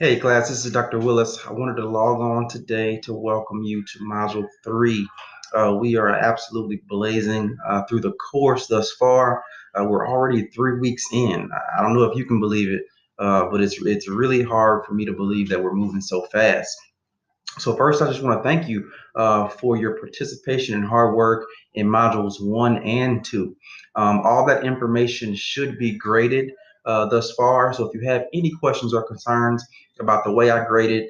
Hey class, this is Dr. Willis. I wanted to log on today to welcome you to Module 3. We are absolutely blazing through the course thus far. We're already 3 weeks in. I don't know if you can believe it, but it's really hard for me to believe that we're moving so fast. So first, I just want to thank you for your participation and hard work in modules 1 and 2. All that information should be graded thus far. So if you have any questions or concerns about the way I graded,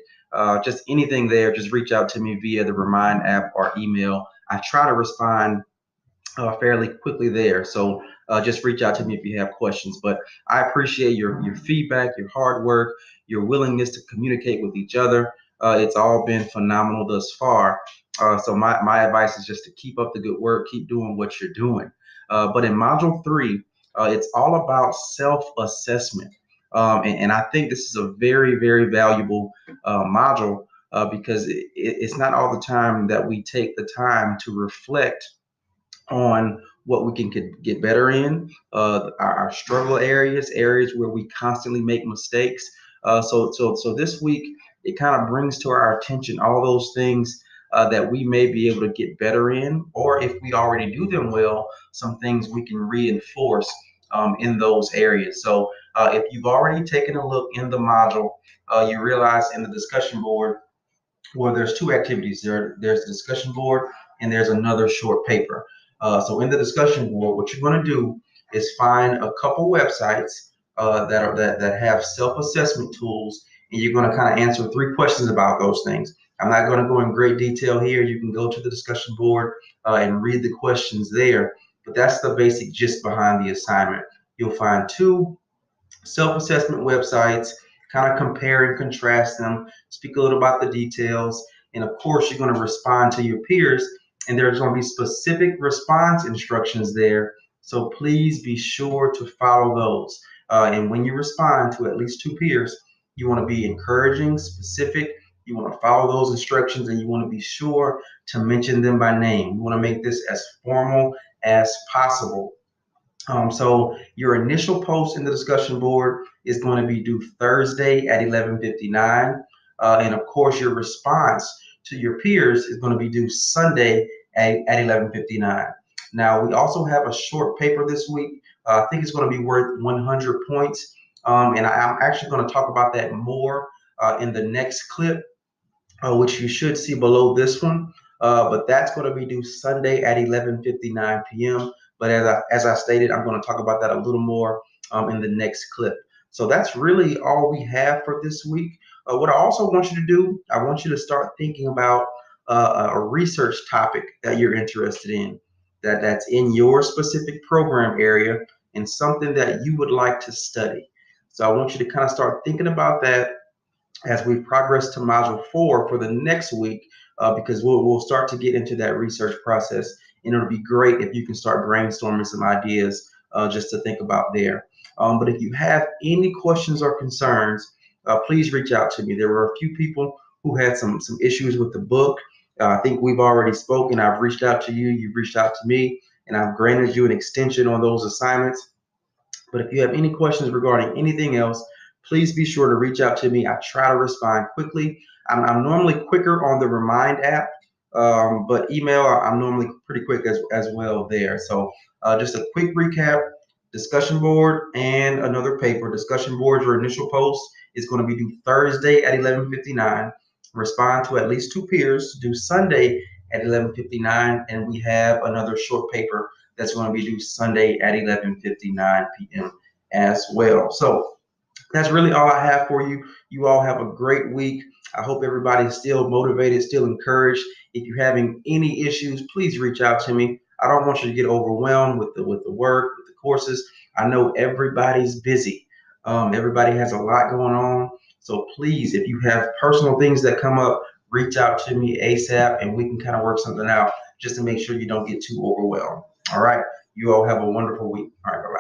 just anything there, just reach out to me via the Remind app or email. I try to respond fairly quickly there. So just reach out to me if you have questions. But I appreciate your feedback, your hard work, your willingness to communicate with each other. It's all been phenomenal thus far. So my advice is just to keep up the good work, keep doing what you're doing. But in Module 3, it's all about self-assessment. And I think this is a very, very valuable module because it's not all the time that we take the time to reflect on what we can get better in, our struggle areas where we constantly make mistakes. So this week, it kind of brings to our attention all those things that we may be able to get better in, or if we already do them well, some things we can reinforce in those areas. So if you've already taken a look in the module, you realize in the discussion board, well, there's two activities. There's the discussion board and there's another short paper. So in the discussion board, what you're going to do is find a couple websites that have self-assessment tools, and you're going to kind of answer 3 questions about those things. I'm not going to go in great detail here. You can go to the discussion board and read the questions there, but that's the basic gist behind the assignment. You'll find 2 self-assessment websites, kind of compare and contrast them, speak a little about the details, and of course you're going to respond to your peers, and there's going to be specific response instructions there, so please be sure to follow those. And when you respond to at least 2 peers, you want to be encouraging, specific, you want to follow those instructions, and you want to be sure to mention them by name. You want to make this as formal as possible. So your initial post in the discussion board is going to be due Thursday at 11:59. And of course, your response to your peers is going to be due Sunday at 11:59. Now, we also have a short paper this week. I think it's going to be worth 100 points. And I'm actually going to talk about that more in the next clip, which you should see below this one. But that's going to be due Sunday at 11:59 p.m. But as I stated, I'm going to talk about that a little more in the next clip. So that's really all we have for this week. What I also want you to do, I want you to start thinking about a research topic that you're interested in, that's in your specific program area and something that you would like to study. So I want you to kind of start thinking about that as we progress to module 4 for the next week, because we'll start to get into that research process, and it'll be great if you can start brainstorming some ideas just to think about there. But if you have any questions or concerns, please reach out to me. There were a few people who had some issues with the book. I think we've already spoken. I've reached out to you, you've reached out to me, and I've granted you an extension on those assignments. But if you have any questions regarding anything else, please be sure to reach out to me. I try to respond quickly. I'm normally quicker on the Remind app, but email, I'm normally pretty quick as well there. So just a quick recap: discussion board and another paper. Discussion board, your initial post is going to be due Thursday at 11:59. Respond to at least 2 peers, due Sunday at 11:59, and we have another short paper that's going to be due Sunday at 11:59 p.m. as well. So that's really all I have for you. You all have a great week. I hope everybody's still motivated, still encouraged. If you're having any issues, please reach out to me. I don't want you to get overwhelmed with the work, with the courses. I know everybody's busy. Everybody has a lot going on. So please, if you have personal things that come up, reach out to me ASAP, and we can kind of work something out just to make sure you don't get too overwhelmed. All right. You all have a wonderful week. All right. Bye-bye.